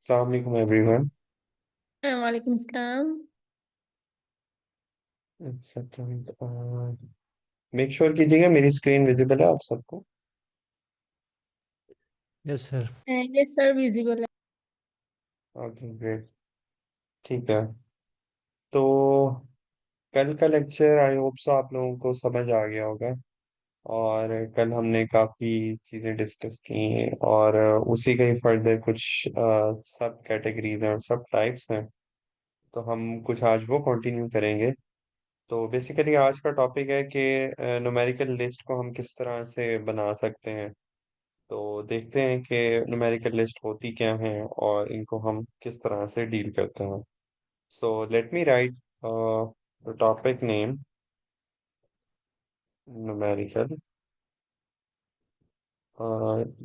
अस्सलाम वालेकुम एवरीवन। वालेकुम सलाम। मेक श्योर कीजिएगा मेरी स्क्रीन विजिबल है आप सबको। Yes sir. Yes sir, visible है। Okay great. ठीक है। तो कल का लेक्चर आई होप सो आप लोगों को समझ आ गया होगा। और कल हमने काफ़ी चीज़ें डिस्कस की और उसी का ही फर्दर कुछ सब कैटेगरीज हैं और सब टाइप्स हैं। तो हम कुछ आज वो कंटिन्यू करेंगे। तो बेसिकली आज का टॉपिक है कि न्यूमेरिकल लिस्ट को हम किस तरह से बना सकते हैं। तो देखते हैं कि न्यूमेरिकल लिस्ट होती क्या है और इनको हम किस तरह से डील करते हैं। So let me right the topic name numerical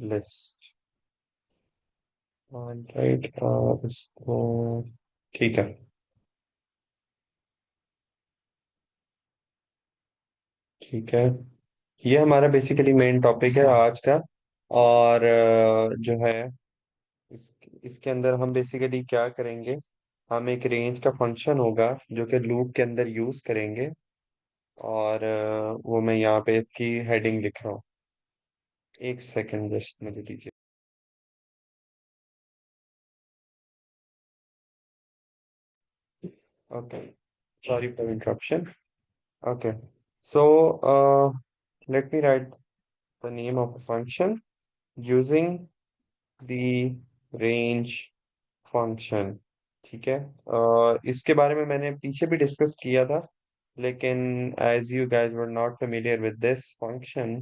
list. Right इसको ठीक है। ठीक है। ये हमारा बेसिकली मेन टॉपिक है आज का। और जो है इस इसके अंदर हम बेसिकली क्या करेंगे। हम एक रेंज का फंक्शन होगा जो कि लूप के अंदर यूज करेंगे। और वो मैं यहाँ पे इसकी हेडिंग लिख रहा हूँ। एक सेकंड जस्ट मुझे दीजिए। Okay. Sorry for interruption. Okay. So let me right the name of the function using the range function. ठीक है। इसके बारे में मैंने पीछे भी डिस्कस किया था। लेकिन as you guys were not familiar with this function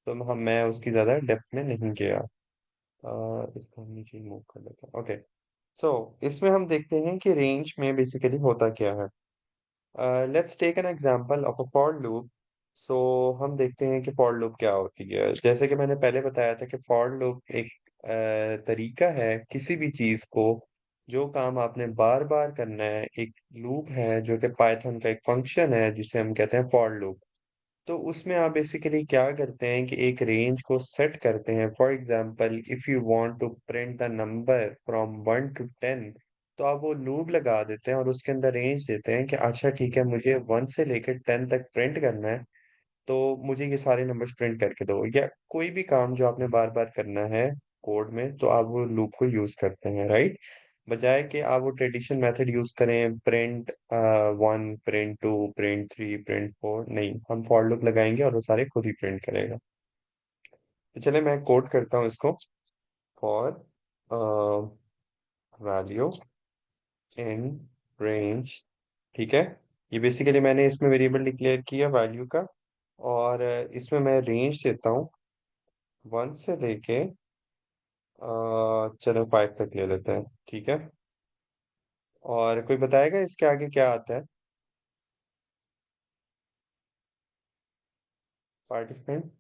तो हम मैं उसकी ज़्यादा डेप्थ में नहीं गया। इसको हम नीचे मूव कर लेते हैं। ओके। सो इसमें हम देखते हैं कि रेंज में बेसिकली होता क्या है। Let's take an example of a for loop. So हम देखते हैं कि फॉर लूप क्या होती है। जैसे कि मैंने पहले बताया था कि फॉर लूप एक तरीका है किसी भी चीज को जो काम आपने बार बार करना है। एक लूप है जो कि पाइथन का एक फंक्शन है जिसे हम कहते हैं फॉर लूप। तो उसमें आप बेसिकली क्या करते हैं कि एक रेंज को सेट करते हैं। For example if you want to print the number from 1 to 10 तो आप वो लूप लगा देते हैं और उसके अंदर रेंज देते हैं कि अच्छा ठीक है मुझे 1 से लेकर 10 तक प्रिंट करना है। तो मुझे ये सारे नंबर्स प्रिंट करके दो या कोई भी काम जो आपने बार बार करना है कोड में तो आप वो लूप को यूज करते हैं राइट। बजाय कि आप वो ट्रेडिशन मेथड यूज करें प्रिंट 1 प्रिंट 2 प्रिंट 3 प्रिंट 4 नहीं हम फॉर लूप लगाएंगे और वो सारे खुद ही प्रिंट करेगा। तो चले मैं कोड करता हूँ इसको। For value in range. ठीक है। ये बेसिकली मैंने इसमें वेरिएबल डिक्लेयर किया वैल्यू का। और इसमें मैं रेंज देता हूँ 1 से लेके चलो 5 तक ले लेते हैं। ठीक है। और कोई बताएगा इसके आगे क्या आता है पार्टिसिपेंट।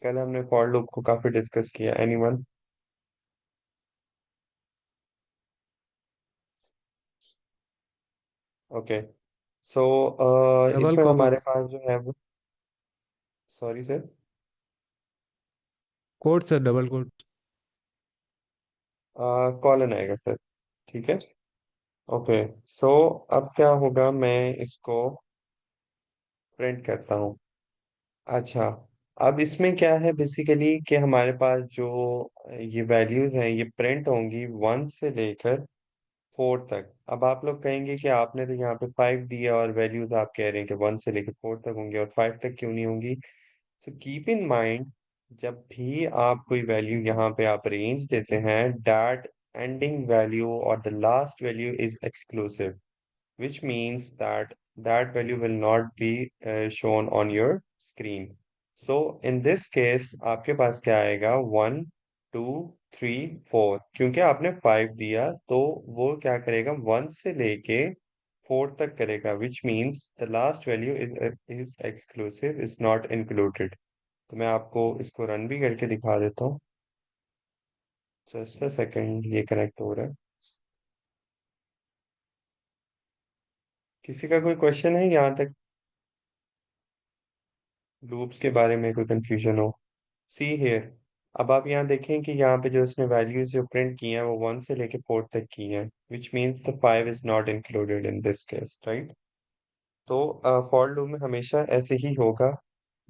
कल हमने फॉर लूप को काफी डिस्कस किया। एनीवन। ओके। सो डबल इसमें कोड। हमारे पास जो है वो sorry sir. Code sir, double quote. Colon आएगा सर। ठीक है। ओके। सो अब क्या होगा मैं इसको प्रिंट करता हूँ। अच्छा। अब इसमें क्या है बेसिकली कि हमारे पास जो ये वैल्यूज हैं ये प्रिंट होंगी 1 से लेकर 4 तक। अब आप लोग कहेंगे कि आपने तो यहाँ पे 5 दिया और वैल्यूज आप कह रहे हैं कि 1 से लेकर 4 तक होंगे और 5 तक क्यों नहीं होंगी। सो कीप इन माइंड जब भी आप कोई वैल्यू यहाँ पे आप रेंज देते हैं दैट एंडिंग वैल्यू और the last value is exclusive which means that that value will not be shown on your screen. So in this case आपके पास क्या आएगा 1 2 3 4 क्योंकि आपने 5 दिया तो वो क्या करेगा 1 से लेके 4 तक करेगा which means the last value is exclusive is not included। तो मैं आपको इसको रन भी करके दिखा देता हूँ। जस्ट अ सेकंड ये कनेक्ट हो रहा है। किसी का कोई क्वेश्चन है यहाँ तक लूप्स के बारे में कोई कंफ्यूजन हो। सी हियर अब आप यहाँ देखें कि यहाँ पे जो इसने वैल्यूज जो प्रिंट की हैं वो 1 से लेके 4 तक की हैं, which means the 5 is not included in this case, right. तो फॉर लूप में हमेशा ऐसे ही होगा।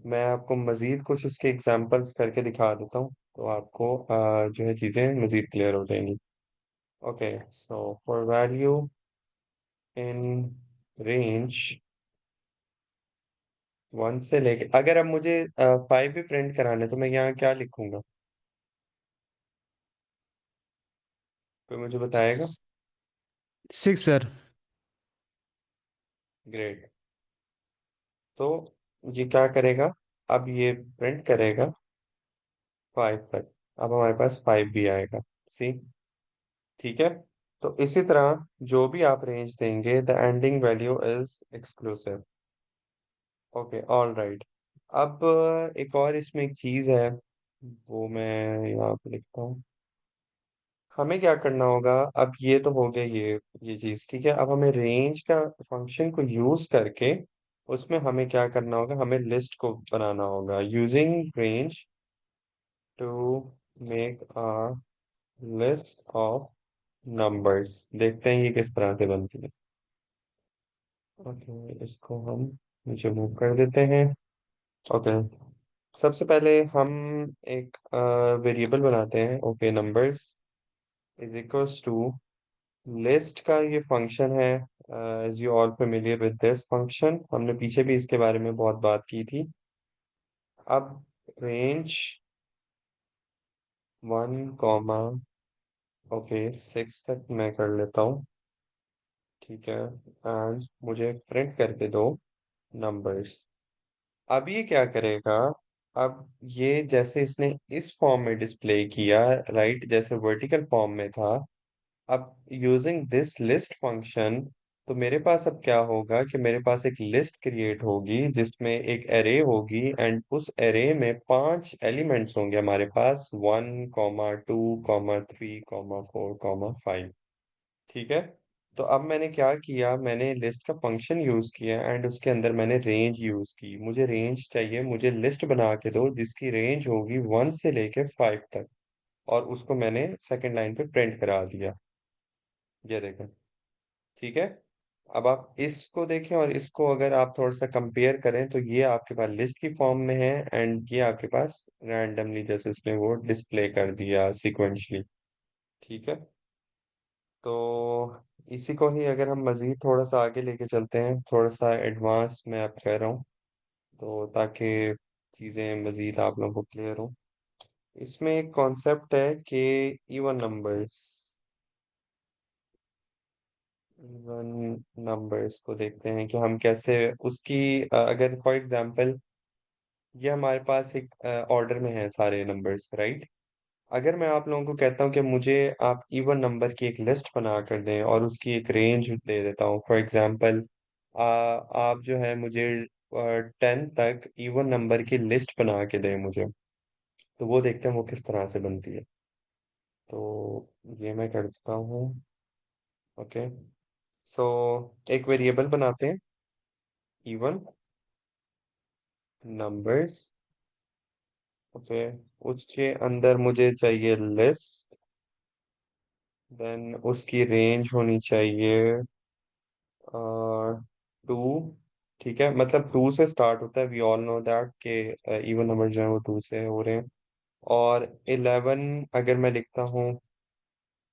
मैं आपको मजीद कुछ इसके एग्जांपल्स करके दिखा देता हूँ, तो आपको जो है चीज़ें मजीद क्लियर हो जाएंगी। Okay, so for value in range 1 से लेके, अगर अब मुझे 5 भी प्रिंट कराना है तो मैं यहाँ क्या लिखूंगा, कोई मुझे बताएगा? 6 सर। ग्रेट। तो ये क्या करेगा, अब ये प्रिंट करेगा 5 तक। अब हमारे पास 5 भी आएगा। सी, ठीक है। तो इसी तरह जो भी आप रेंज देंगे, the ending value is exclusive. Okay, all right. अब एक और इसमें एक चीज है, वो मैं यहाँ पे लिखता हूँ। हमें क्या करना होगा, अब ये तो हो गया ये चीज, ठीक है। अब हमें रेंज का फंक्शन को यूज करके उसमें हमें क्या करना होगा, हमें लिस्ट को बनाना होगा using range to make a list of numbers. देखते हैं ये किस तरह से बनती है। ओके, इसको हम नीचे मूव कर देते हैं। ओके, सबसे पहले हम एक वेरिएबल बनाते हैं। Okay, numbers is equals to list का ये फंक्शन है। As you all familiar with this function, हमने पीछे भी इसके बारे में बहुत बात की थी। अब रेंज 1 ओके 6 तक मैं कर लेता हूँ, ठीक है। एंड मुझे प्रिंट करके दो नंबर्स। अब ये क्या करेगा, अब ये जैसे इसने इस फॉर्म में डिस्प्ले किया, राइट, जैसे वर्टिकल फॉर्म में था। अब यूजिंग दिस लिस्ट फंक्शन, तो मेरे पास अब क्या होगा कि मेरे पास एक लिस्ट क्रिएट होगी जिसमें एक एरे होगी, एंड उस एरे में 5 एलिमेंट्स होंगे हमारे पास, 1, 2, 3, 4, 5। ठीक है। तो अब मैंने क्या किया, मैंने लिस्ट का फंक्शन यूज किया एंड उसके अंदर मैंने रेंज यूज की। मुझे रेंज चाहिए, मुझे लिस्ट बना के दो जिसकी रेंज होगी 1 से लेके 5 तक, और उसको मैंने सेकंड लाइन पे प्रिंट करा दिया। ये देखें, ठीक है। अब आप इसको देखें और इसको अगर आप थोड़ा सा कंपेयर करें, तो ये आपके पास लिस्ट की फॉर्म में है एंड ये आपके पास रैंडमली जैसे इसने वो डिस्प्ले कर दिया सिक्वेंशली। ठीक है। तो इसी को ही अगर हम मजीद थोड़ा सा आगे लेके चलते हैं, थोड़ा सा एडवांस मैं आप कह रहा हूँ, तो ताकि चीज़ें मजीद आप लोगों को क्लियर हो। इसमें एक कॉन्सेप्ट है कि इवन नंबर्स, इवन नंबर्स को देखते हैं कि हम कैसे उसकी अगर फॉर एग्जांपल ये हमारे पास एक ऑर्डर में है सारे नंबर्स, राइट। अगर मैं आप लोगों को कहता हूँ कि मुझे आप इवन नंबर की एक लिस्ट बना कर दें और उसकी एक रेंज दे देता हूँ, फॉर एग्जांपल आप जो है मुझे 10 तक इवन नंबर की लिस्ट बना के दें मुझे, तो वो देखते हैं वो किस तरह से बनती है। तो ये मैं कर देता हूँ। ओके, सो एक वेरिएबल बनाते हैं, इवन नंबर्स। ओके, उसके अंदर मुझे चाहिए लिस्ट, देन उसकी रेंज होनी चाहिए 2। ठीक है, मतलब 2 से स्टार्ट होता है, वी ऑल नो दैट के इवन नंबर जो है वो 2 से हो रहे हैं। और 11 अगर मैं लिखता हूँ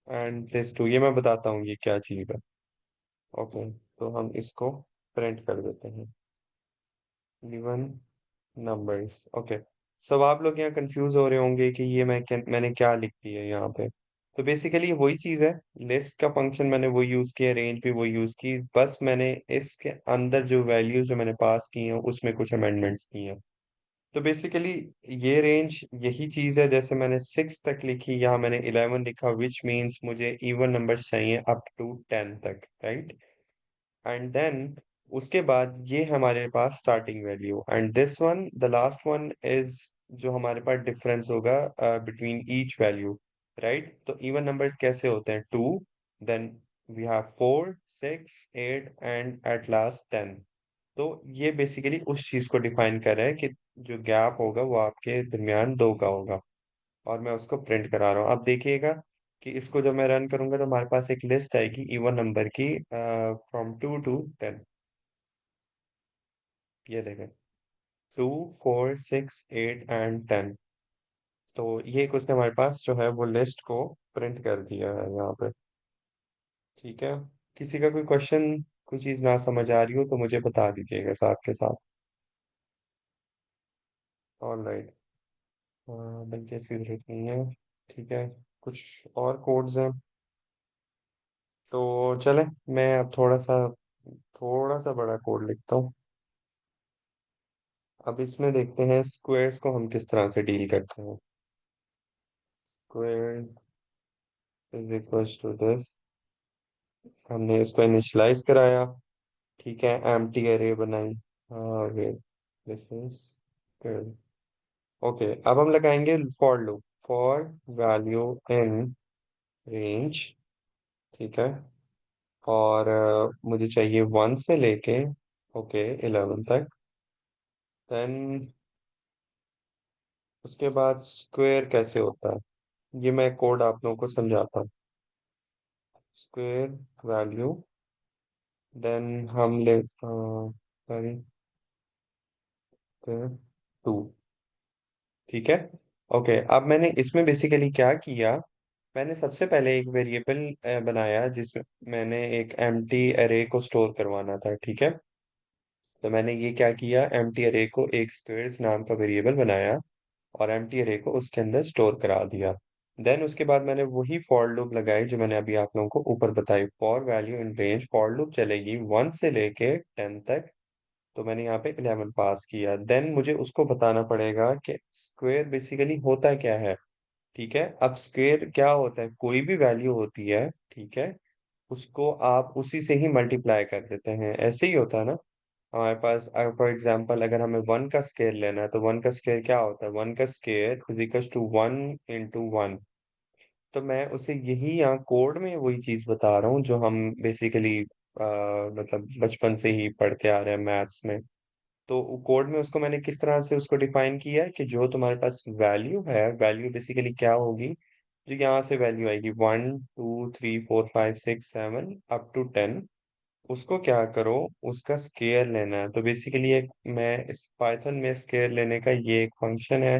एंड दिस 2, ये मैं बताता हूँ ये क्या चीज़ है। ओके, तो हम इसको प्रिंट कर देते हैं, इवन नंबर्स। ओके, सब आप लोग यहाँ कंफ्यूज हो रहे होंगे कि ये मैंने क्या लिख दिया है यहाँ पे। तो बेसिकली वही चीज़ है, लिस्ट का फंक्शन मैंने वो यूज़ किया, रेंज भी वो यूज़ की, बस मैंने इसके अंदर जो वैल्यूज जो मैंने पास की हैं उसमें कुछ अमेंडमेंट्स की हैं। तो बेसिकली ये रेंज यही चीज़ है, जैसे मैंने 6 तक लिखी, यहाँ मैंने 11 लिखा, विच मीन्स मुझे इवन नंबर्स चाहिए अप टू 10 तक, राइट। एंड देन उसके बाद ये हमारे पास starting value, and this one the last one is जो हमारे पास डिफरेंस होगा बिटवीन ईच वैल्यू, राइट। तो इवन नंबर्स कैसे होते हैं, 2, then we have 4, 6, 8 and at last 10। तो ये बेसिकली उस चीज को डिफाइन कर रहा है कि जो गैप होगा वो आपके दरमियान 2 का होगा। और मैं उसको प्रिंट करा रहा हूँ। आप देखिएगा कि इसको जब मैं रन करूंगा तो हमारे पास एक लिस्ट आएगी इवन नंबर की, फ्रॉम 2 to 10। ये देखें, 2, 4, 6, 8 एंड 10। तो ये एक उसने हमारे पास जो है वो लिस्ट को प्रिंट कर दिया है यहाँ पे। ठीक है, किसी का कोई क्वेश्चन, कोई चीज ना समझ आ रही हो तो मुझे बता दीजिएगा साथ के साथ। ऑल राइट, बल्कि इसकी जरूरत नहीं है। ठीक है, कुछ और कोड्स हैं तो चले, मैं अब थोड़ा सा बड़ा कोड लिखता हूँ। अब इसमें देखते हैं स्क्वायर्स को हम किस तरह से डील करते हैं। Square is equals to this, हमने इसको इनिशियलाइज कराया। ठीक है, एम्प्टी अरे बनाई, और दिस इज ओके। अब हम लगाएंगे for loop, for value in range. ठीक है, और मुझे चाहिए 1 से लेके ओके 11 तक। देन उसके बाद स्क्वायर कैसे होता है ये मैं कोड आप लोगों को समझाता हूँ। स्क्वायर वैल्यू, देन हम ले सॉरी 2। ठीक है, ओके। अब मैंने इसमें बेसिकली क्या किया, मैंने सबसे पहले एक वेरिएबल बनाया जिसमें मैंने एक एम्प्टी अरे को स्टोर करवाना था। ठीक है, तो मैंने ये क्या किया, एम्प्टी अरे को एक स्क्वेयर्स नाम का वेरिएबल बनाया और एम्प्टी अरे को उसके अंदर स्टोर करा दिया। देन उसके बाद मैंने वही फॉर लूप लगाई जो मैंने अभी आप लोगों को ऊपर बताई, for value in range. For loop चलेगी 1 से लेके 10 तक। तो मैंने यहाँ पे 11 पास किया। देन मुझे उसको बताना पड़ेगा कि स्क्वेयर बेसिकली होता क्या है। ठीक है, अब स्क्वेयर क्या होता है, कोई भी वैल्यू होती है, ठीक है, उसको आप उसी से ही मल्टीप्लाई कर देते हैं, ऐसे ही होता है ना। हमारे पास फॉर एग्जांपल अगर हमें 1 का स्क्वायर लेना है तो 1 का स्क्वायर क्या होता है, 1 का square is equal to 1 into 1। तो मैं उसे यही यहाँ कोड में वही चीज बता रहा हूँ जो हम बेसिकली मतलब बचपन से ही पढ़ते आ रहे हैं मैथ्स में। तो कोड में उसको मैंने किस तरह से उसको डिफाइन किया है कि जो तुम्हारे पास वैल्यू है, वैल्यू बेसिकली क्या होगी, जो यहाँ से वैल्यू आएगी 1, 2, 3, 4, 5, 6, 7 अप टू 10। उसको क्या करो, उसका स्केयर लेना है। तो बेसिकली एक मैं इस पाइथन में स्केयर लेने का ये एक फंक्शन है,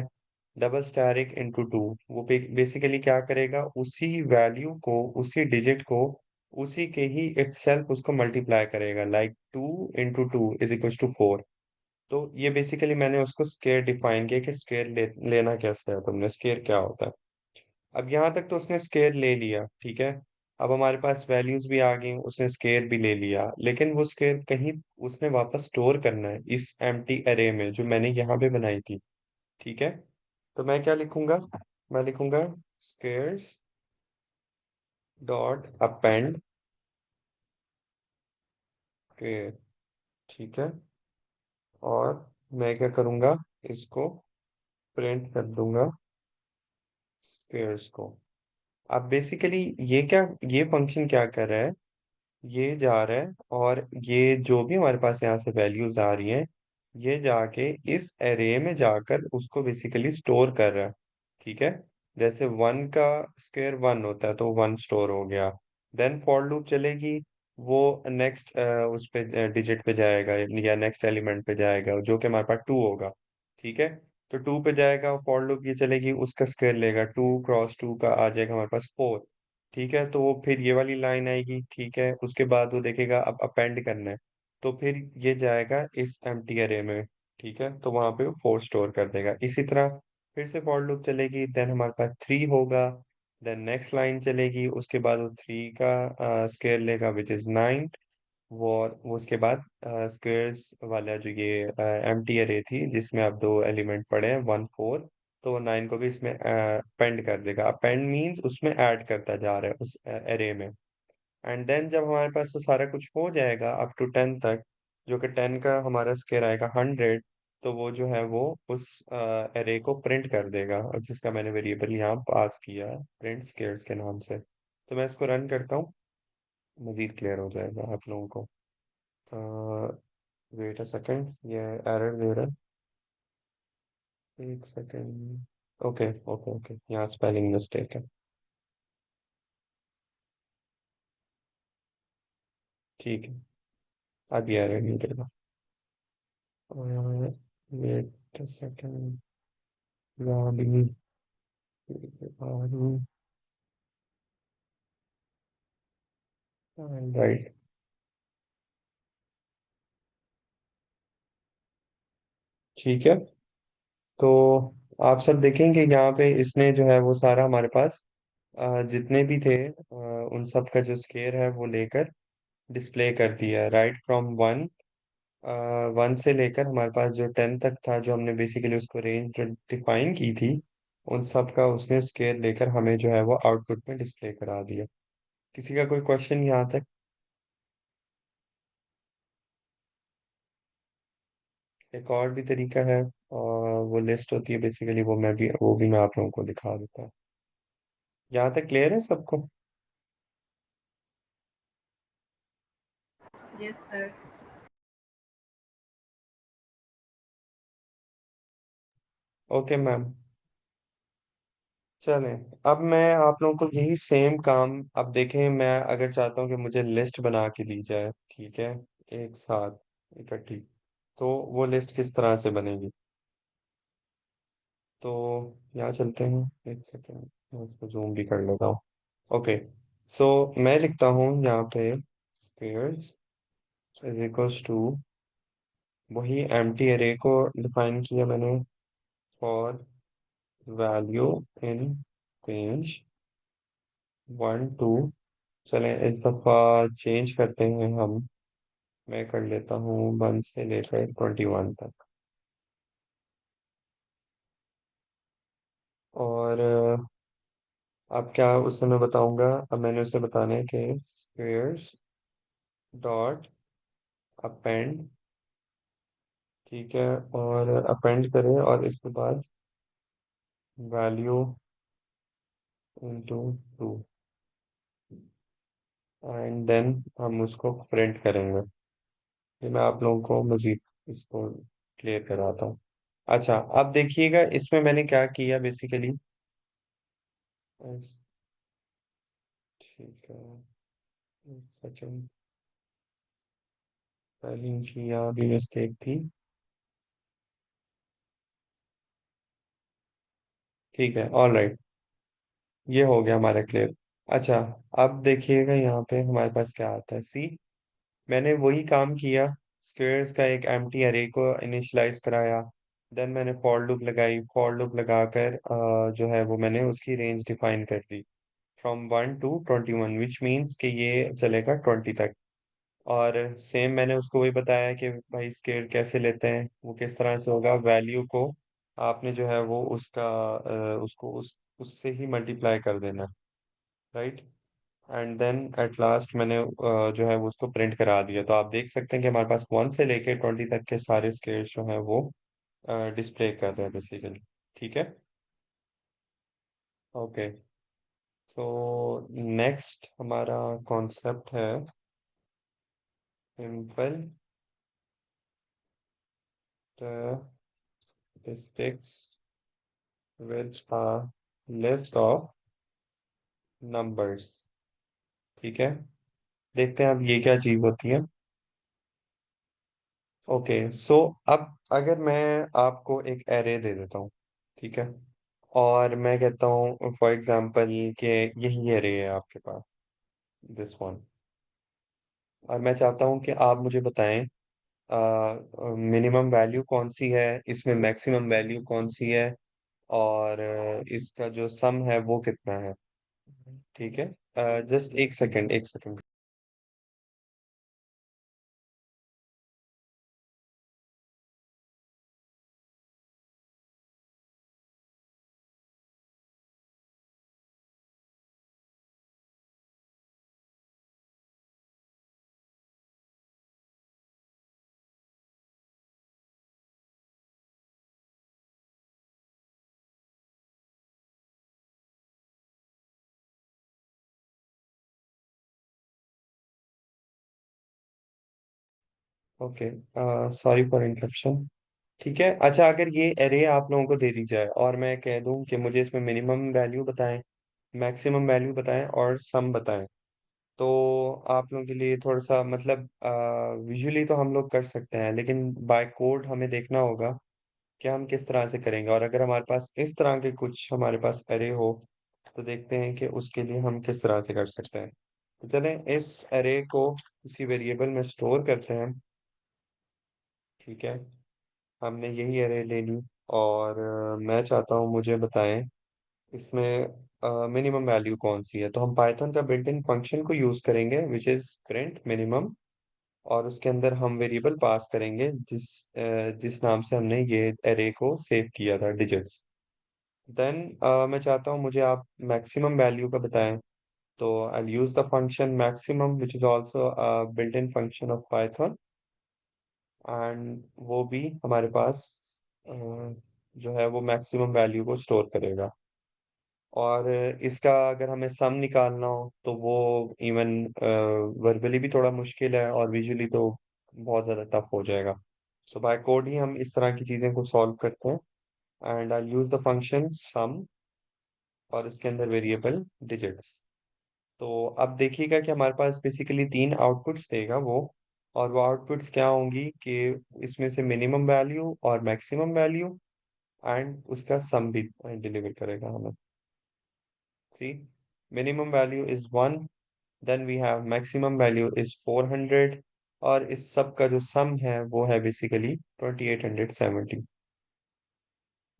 डबल स्टैरिक इनटू 2। वो बेसिकली क्या करेगा, उसी वैल्यू को, उसी डिजिट को, उसी के ही इटसेल्फ उसको मल्टीप्लाई करेगा, like 2 into 2 is equal to 4। तो ये बेसिकली मैंने उसको स्केयर डिफाइन किया कि स्केयर लेना कैसे है, तुमने स्केयर क्या होता है। अब यहाँ तक तो उसने स्केयर ले लिया, ठीक है। अब हमारे पास वैल्यूज भी आ गई, उसने स्केयर भी ले लिया, लेकिन वो स्केयर कहीं उसने वापस स्टोर करना है इस एम्प्टी अरे में जो मैंने यहाँ पे बनाई थी। ठीक है, तो मैं क्या लिखूंगा, मैं लिखूंगा स्केयर्स डॉट अपेंड के। ठीक है, और मैं क्या करूंगा, इसको प्रिंट कर दूंगा स्केयर्स को। अब बेसिकली ये क्या, ये फंक्शन क्या कर रहा है, ये जा रहा है और ये जो भी हमारे पास यहाँ से वैल्यूज आ रही हैं, ये जाके इस एरे में जाकर उसको बेसिकली स्टोर कर रहा है। ठीक है, जैसे 1 का स्क्वायर 1 होता है तो 1 स्टोर हो गया। देन फॉर लूप चलेगी, वो नेक्स्ट उस पे डिजिट पे जाएगा या नेक्स्ट एलिमेंट पे जाएगा जो कि हमारे पास 2 होगा। ठीक है, तो 2 पे जाएगा, फॉर लूप ये चलेगी, उसका स्क्वायर लेगा, 2 क्रॉस 2 का आ जाएगा हमारे पास 4। ठीक है, तो वो फिर ये वाली लाइन आएगी। ठीक है, उसके बाद वो देखेगा अब अपेंड करना है, तो फिर ये जाएगा इस एम्प्टी अरे में। ठीक है, तो वहां पे वो 4 स्टोर कर देगा। इसी तरह फिर से फॉर लूप चलेगी, देन हमारे पास 3 होगा। देन नेक्स्ट लाइन चलेगी, उसके बाद वो 3 का स्क्वायर लेगा विच इज 9। वो उसके बाद स्क्वायर्स वाला जो ये एम्प्टी अरे थी जिसमें अब 2 एलिमेंट पड़े हैं 1, 4, तो वो 9 को भी इसमें अपेंड कर देगा। अपेंड मीन्स उसमें ऐड करता जा रहा है उस अरे में। एंड देन जब हमारे पास वो सारा कुछ हो जाएगा अप टू 10 तक, जो कि 10 का हमारा स्क्वायर आएगा 100, तो वो जो है वो उस एरे को प्रिंट कर देगा, और जिसका मैंने वेरिएबल यहाँ पास किया है प्रिंट स्क्वायर्स के नाम से। तो मैं इसको रन करता हूँ, मजीद क्लियर हो जाएगा आप लोगों को। वेट अ सेकेंड, ये एरर दे रहा है, 1 सेकेंड। ओके ओके ओके, यहाँ स्पेलिंग मिस्टेक है। ठीक है, अब ये नहीं देगा। वेट सेकंड, गाड़ी, राइट। ठीक है, तो आप सब देखेंगे यहाँ पे इसने जो है वो सारा हमारे पास जितने भी थे उन सब का जो स्केयर है वो लेकर डिस्प्ले कर दिया, राइट फ्रॉम वन। वन से लेकर हमारे पास जो 10 तक था, जो हमने बेसिकली उसको रेंज डिफाइन की थी, उन सब का उसने स्केयर लेकर हमें जो है वो आउटपुट में डिस्प्ले करा दिया। किसी का कोई क्वेश्चन यहाँ तक? एक और भी तरीका है, और वो लिस्ट होती है बेसिकली, वो भी मैं आप लोगों को दिखा देता हूँ। यहाँ तक क्लियर है सबको? Yes, sir. ओके मैम, चलें। अब मैं आप लोगों को यही सेम काम, अब देखें, मैं अगर चाहता हूँ कि मुझे लिस्ट बना के दी जाए, ठीक है, एक साथ इकट्ठी, तो वो लिस्ट किस तरह से बनेगी? तो यहाँ चलते हैं, एक सेकेंड, मैं इसको जूम भी कर लेता हूँ। ओके, सो मैं लिखता हूँ यहाँ पे पेयर्स इज इक्वल्स टू, वही एम्प्टी अरे को डिफाइन किया मैंने, फॉर वैल्यू इन रेंज 1 2। चलें इस दफ़ा चेंज करते हैं हम, मैं कर लेता हूँ 1 से लेकर 21 तक। और अब क्या उससे मैं बताऊंगा, अब मैंने उसे बताना है कि स्क्वेयर्स डॉट अपेंड, ठीक है, और अपेंड करें और इसके बाद वैल्यू इंटू 2, एंड देन हम उसको प्रिंट करेंगे। ये मैं आप लोगों को मजीद इसको क्लियर कराता हूँ। अच्छा, अब देखिएगा इसमें मैंने क्या किया बेसिकली। ठीक है, एक सेकंड, पहली की यहाँ भी मिस्टेक थी। ठीक है, ऑल राइट, ये हो गया हमारा क्लियर। अच्छा, अब देखिएगा यहाँ पे हमारे पास क्या आता है, सी, मैंने वही काम किया, स्क्वेयर्स का एक एम्प्टी अरे को इनिशियलाइज कराया, देन मैंने फॉर लूप लगाई, फॉर लूप लगाकर जो है वो मैंने उसकी रेंज डिफाइन कर दी, फ्रॉम 1 to 21, विच मीन्स कि ये चलेगा 20 तक। और सेम मैंने उसको वही बताया कि भाई स्केल कैसे लेते हैं, वो किस तरह से होगा, वैल्यू को आपने जो है वो उसका उसको उससे ही मल्टीप्लाई कर देना, right. And then at last मैंने जो है वो उसको प्रिंट करा दिया, तो आप देख सकते हैं कि हमारे पास 1 से लेके 20 तक के सारे स्केल्स जो हैं वो डिस्प्ले कर रहे हैं बेसिकली। ठीक है, ओके, सो नेक्स्ट हमारा कॉन्सेप्ट है simple statistics with a list of numbers। ठीक है, देखते हैं अब ये क्या चीज होती है। ओके, सो अब अगर मैं आपको एक एरे दे देता हूँ, ठीक है, और मैं कहता हूँ फॉर एग्जांपल कि यही एरे है आपके पास, दिस वन, और मैं चाहता हूँ कि आप मुझे बताएं मिनिमम वैल्यू कौन सी है, इसमें मैक्सिमम वैल्यू कौन सी है, और इसका जो सम है वो कितना है। ठीक है, जस्ट एक सेकंड, एक second. Okay, sorry for interruption. ठीक है। अच्छा, अगर ये एरे आप लोगों को दे दी जाए और मैं कह दूं कि मुझे इसमें मिनिमम वैल्यू बताएं, मैक्सिमम वैल्यू बताएं और सम बताएं, तो आप लोगों के लिए थोड़ा सा मतलब विजुअली तो हम लोग कर सकते हैं, लेकिन बाय कोड हमें देखना होगा कि हम किस तरह से करेंगे। और अगर हमारे पास इस तरह के कुछ हमारे पास एरे हो तो देखते हैं कि उसके लिए हम किस तरह से कर सकते हैं। तो चलें इस एरे को किसी वेरिएबल में स्टोर करते हैं। ठीक है, हमने यही एरे ले ली और मैं चाहता हूँ मुझे बताएं इसमें मिनिमम वैल्यू कौन सी है। तो हम पाइथन का बिल्ट इन फंक्शन को यूज करेंगे विच इज प्रिंट मिनिमम, और उसके अंदर हम वेरिएबल पास करेंगे जिस नाम से हमने ये एरे को सेव किया था, डिजिट्स। देन मैं चाहता हूँ मुझे आप मैक्सिमम वैल्यू का बताएं। तो I use the function maximum which is also built in function of Python, and वो भी हमारे पास अ, जो है वो मैक्सिमम वैल्यू को स्टोर करेगा। और इसका अगर हमें सम निकालना हो तो वो इवन वर्बली भी थोड़ा मुश्किल है और विजुअली तो बहुत ज़्यादा टफ हो जाएगा। सो बाय कोड ही हम इस तरह की चीज़ें को सॉल्व करते हैं। And I use the function sum और इसके अंदर वेरिएबल डिजिट्स। तो अब देखिएगा कि हमारे पास बेसिकली तीन आउटपुट्स देगा वो, और वो आउटपुट्स क्या होंगी कि इसमें से मिनिमम वैल्यू और मैक्सिमम वैल्यू एंड उसका सम भी डिलीवर करेगा हमें। See, minimum value is 1, then we have maximum value is 400, और इस सब का जो सम है वो है बेसिकली 2870।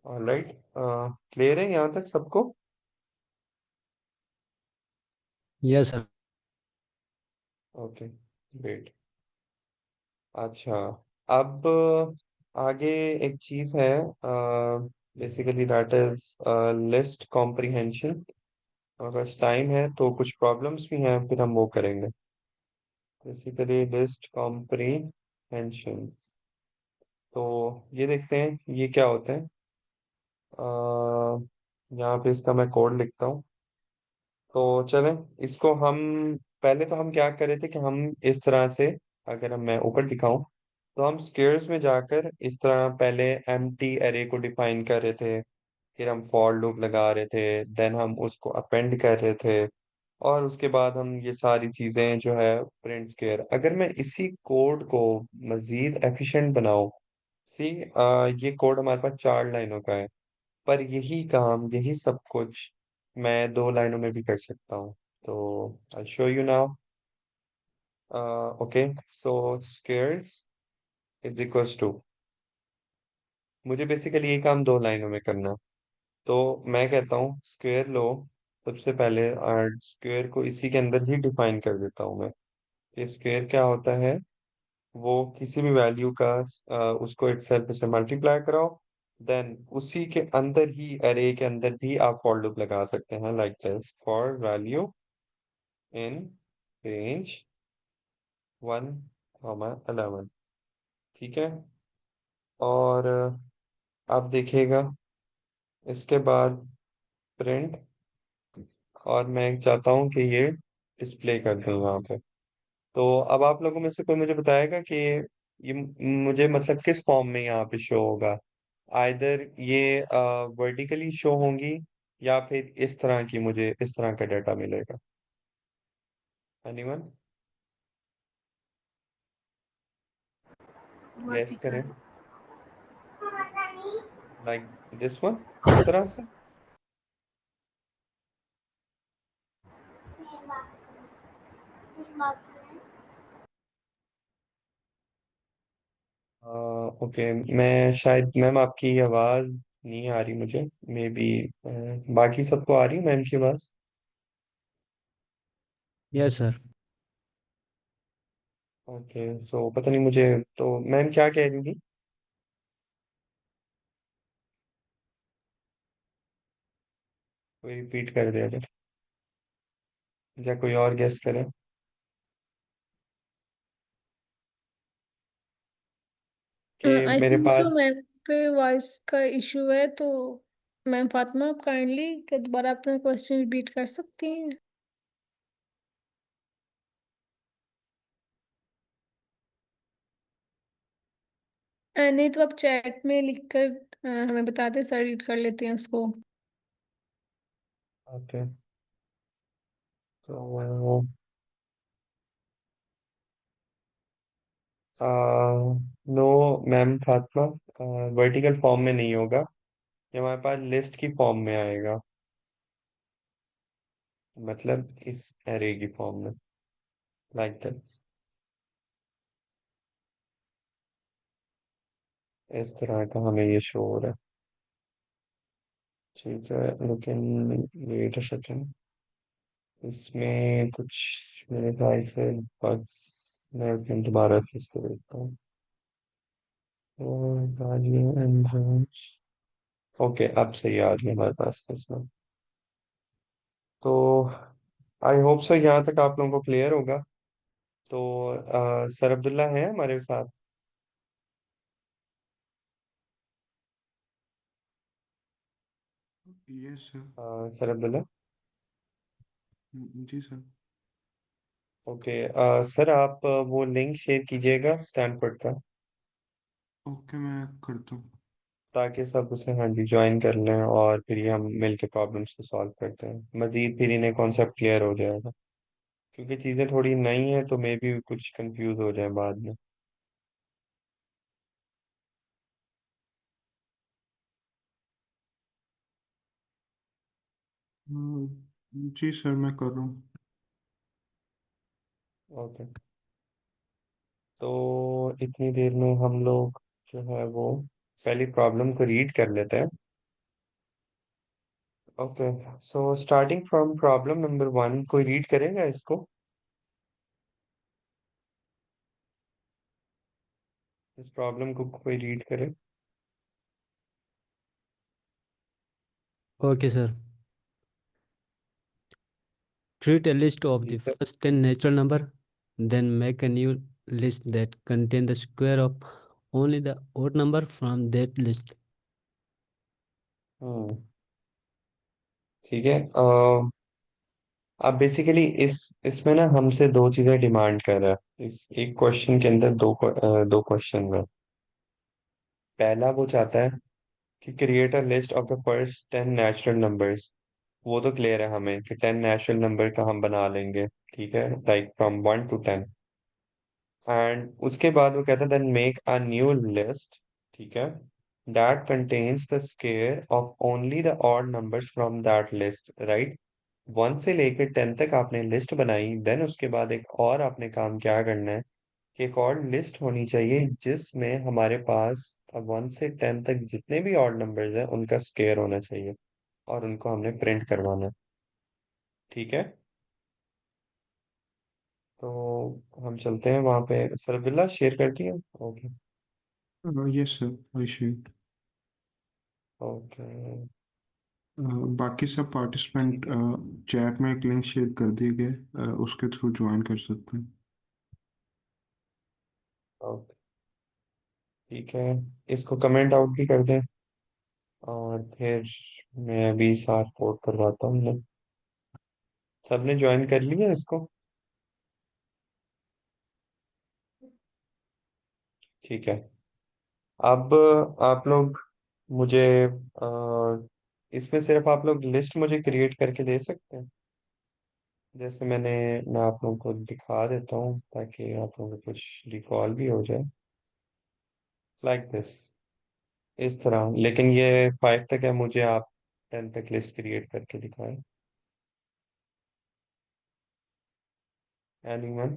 ऑलराइट, क्लियर है यहाँ तक सबको? Yes, sir. Okay, great. अच्छा, अब आगे एक चीज है basically that is list comprehension. और बस टाइम है तो कुछ प्रॉब्लम्स भी हैं, फिर हम वो करेंगे। बेसिकली लिस्ट कॉम्प्रिहेंशन, तो ये देखते हैं ये क्या होता है। यहाँ पे इसका मैं कोड लिखता हूँ। तो चलें इसको हम, पहले तो हम क्या कर रहे थे कि हम इस तरह से, अगर मैं ऊपर दिखाऊं तो हम स्क्वेयर्स में जाकर इस तरह पहले एम्प्टी एरे को डिफाइन कर रहे थे, फिर हम फॉर लूप लगा रहे थे, देन हम उसको अपेंड कर रहे थे, और उसके बाद हम ये सारी चीजें जो है प्रिंट स्क्वेयर। अगर मैं इसी कोड को मजीद एफिशिएंट बनाऊं, सी ये कोड हमारे पास 4 लाइनों का है, पर यही काम यही सब कुछ मैं 2 लाइनों में भी कर सकता हूँ। तो I show you now. Okay, so squares is equals to, मुझे बेसिकली ये काम 2 लाइनों में करना। तो मैं कहता हूँ स्क्वेयर लो, सबसे पहले स्क्वेयर को इसी के अंदर ही डिफाइन कर देता हूँ मैं। ये स्क्वेयर क्या होता है, वो किसी भी वैल्यू का उसको इटसेल्फ से मल्टीप्लाई कराओ, देन उसी के अंदर ही अरे के अंदर भी आप फॉर लूप लगा सकते हैं, like this for value in range 1, 11। ठीक है, और आप देखिएगा इसके बाद प्रिंट, और मैं चाहता हूँ कि ये डिस्प्ले कर दूँ वहाँ पे। तो अब आप लोगों में से कोई मुझे बताएगा कि ये मुझे मतलब किस फॉर्म में यहाँ पे शो होगा। आइदर ये वर्टिकली शो होंगी या फिर इस तरह की, मुझे इस तरह का डाटा मिलेगा। एनीवन गैस करें, वर्टिकल। लाइक दिस वन, इस तरह से। ओके, मैं शायद मैम आपकी आवाज़ नहीं आ रही मुझे, मे बी बाकी सबको आ रही है मैम की आवाज़। Yes, sir. ओके, सो पता नहीं मुझे, तो मैम क्या कह रही थी? कोई रिपीट कर दे अगर, या कोई और गेस करे कि आई मेरे थिंक सो पास। मैम पे वॉइस का इशू है, तो मैम फातिमा आप काइंडली क्या दोबारा अपना क्वेश्चन रिपीट कर सकती हैं? नहीं तो आप चैट में लिख कर हमें बता दें, सर रीड कर लेते हैं उसको। ओके, तो no ma'am Fatima, vertical form में नहीं होगा, ये हमारे पास लिस्ट की फॉर्म में आएगा, मतलब इस एरे की फॉर्म में, लाइक दैट, इस तरह का हमें ये शो हो रहा है। ठीक है, लेकिन वेट अ सेकेंड, इसमें कुछ मेरे ख्याल से बग्स, मैं फिर दोबारा से इसको देखता हूँ। ओके, अब सही आ रही है हमारे पास इसमें। तो आई होप सो यहाँ तक आप लोगों को क्लियर होगा। तो सर अब्दुल्ला है हमारे साथ। Yes sir. सर अब्दुल्ला, जी सर। ओके। सर आप वो लिंक शेयर कीजिएगा स्टैनफोर्ड का, ओके, मैं करता हूँ। ताकि सब उसे, हाँ जी, ज्वाइन कर लें और फिर ये हम मिलके प्रॉब्लम्स को सॉल्व करते हैं मजीद, फिर इन्हें कॉन्सेप्ट क्लियर हो जाएगा, क्योंकि चीज़ें थोड़ी नई हैं तो मे भी कुछ कंफ्यूज हो जाए बाद में। जी सर, मैं कर रहा हूँ। ओके, तो इतनी देर में हम लोग जो है वो पहली प्रॉब्लम को रीड कर लेते हैं। Okay, so starting from problem number 1, कोई रीड करेगा इसको, इस प्रॉब्लम को कोई रीड करे। Okay, sir. Create a list of जी the sir. first 10 natural number, then make a new list that contain the square of only the odd number from that list. हम्म, ठीक है। अब बेसिकली इसमें ना हमसे दो चीजें डिमांड कर रहा है, इस एक क्वेश्चन के अंदर दो क्वेश्चन में। पहला वो चाहता है कि create a list of the first 10 natural numbers. वो तो क्लियर है हमें कि 10 नेचुरल नंबर का हम बना लेंगे, ठीक है, लाइक फ्रॉम 1 to 10। एंड उसके बाद वो कहता है then make a new list, ठीक है, that contains the square of only the odd numbers from that list, right. 1 से लेकर 10 तक आपने लिस्ट बनाई, देन उसके बाद एक और आपने काम क्या करना है कि एक और लिस्ट होनी चाहिए जिसमें हमारे पास अब 1 से 10 तक जितने भी ऑड नंबर्स हैं उनका स्केयर होना चाहिए, और उनको हमने प्रिंट करवाना है, ठीक है। तो हम चलते हैं वहां पे, सरबिल्ला शेयर करती है। ओके। यस सर, आई शेड। ओके, बाकी सब पार्टिसिपेंट चैट में एक लिंक शेयर कर दिए गए, उसके थ्रू ज्वाइन कर सकते हैं। ओके, ठीक है, इसको कमेंट आउट भी कर दें, और फिर मैं अभी साथ कोड करवाता हूँ। सबने ज्वाइन कर लिया इसको, ठीक है। अब आप लोग मुझे इसमें सिर्फ आप लोग लिस्ट मुझे क्रिएट करके दे सकते हैं, जैसे मैं आप लोगों को दिखा देता हूँ ताकि आप लोगों को कुछ रिकॉल भी हो जाए, लाइक दिस, इस तरह। लेकिन ये 5 तक है, मुझे आप 10 तक लिस्ट क्रिएट करके दिखाएं। एनीवन?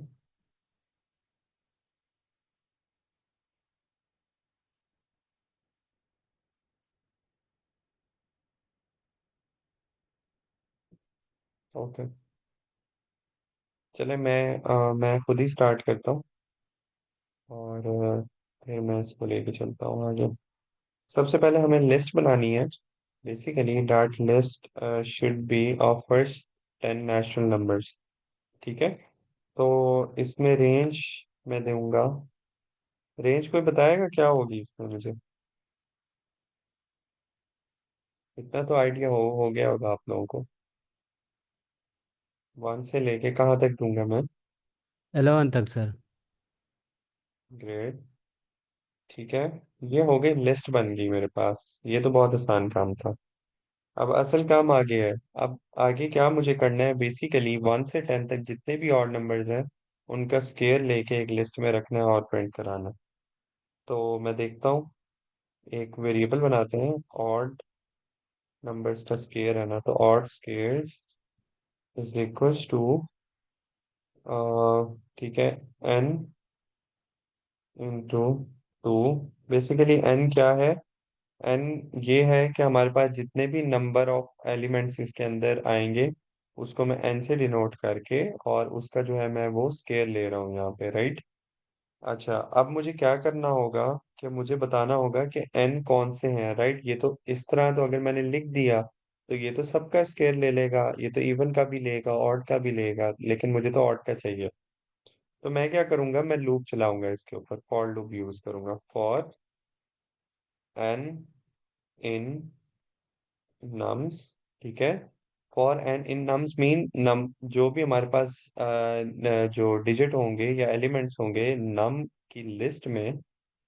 ओके, चले मैं खुद ही स्टार्ट करता हूँ, और फिर मैं इसको लेके चलता हूँ आगे। सबसे पहले हमें लिस्ट बनानी है। Basically that list should be of first 10 natural numbers, ठीक है। तो इसमें रेंज मैं दूंगा, रेंज कोई बताएगा क्या होगी इसमें मुझे? इतना तो आइडिया हो गया होगा आप लोगों को। 1 से लेके कहाँ तक दूंगा मैं? 11 तक, sir. ग्रेट, ठीक है, ये हो गई, लिस्ट बन गई मेरे पास। ये तो बहुत आसान काम था। अब असल काम आगे है। अब आगे क्या मुझे करना है, बेसिकली 1 से 10 तक जितने भी ऑड नंबर्स हैं उनका स्केयर लेके एक लिस्ट में रखना है और प्रिंट कराना है। तो मैं देखता हूँ, एक वेरिएबल बनाते हैं, ऑड नंबर्स का स्केयर है ना, तो odd squares is equals to, ठीक है, n into two. Basically n क्या है, एन ये है कि हमारे पास जितने भी नंबर ऑफ एलिमेंट्स इसके अंदर आएंगे उसको मैं एन से डिनोट करके, और उसका जो है मैं वो स्केयर ले रहा हूँ यहाँ पे, राइट। अच्छा, अब मुझे क्या करना होगा कि मुझे बताना होगा कि एन कौन से हैं, राइट। ये तो इस तरह तो अगर मैंने लिख दिया तो ये तो सबका स्केयर ले लेगा, ये तो इवन का भी लेगा, ऑड का भी लेगा, लेकिन मुझे तो ऑड का चाहिए। तो मैं क्या करूंगा, मैं लूप चलाऊंगा इसके ऊपर, फॉर लूप यूज करूंगा, फॉर एन इन नम्स, ठीक है। For n in nums mean num, जो भी हमारे पास जो डिजिट होंगे या एलिमेंट्स होंगे नम की लिस्ट में,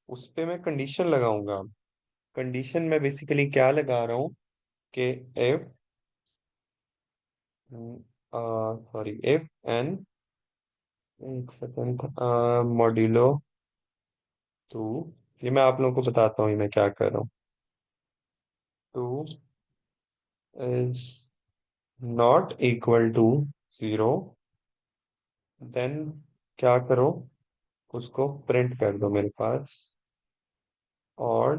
उस पे मैं कंडीशन लगाऊंगा। कंडीशन में बेसिकली क्या लगा रहा हूँ कि इफ, सॉरी, इफ एन, एक सेकंड, मॉड्यूलो टू, ये मैं आप लोगों को बताता हूँ ये मैं क्या कर रहा हूँ। Two is not equal to zero, then क्या करो, उसको प्रिंट कर दो मेरे पास और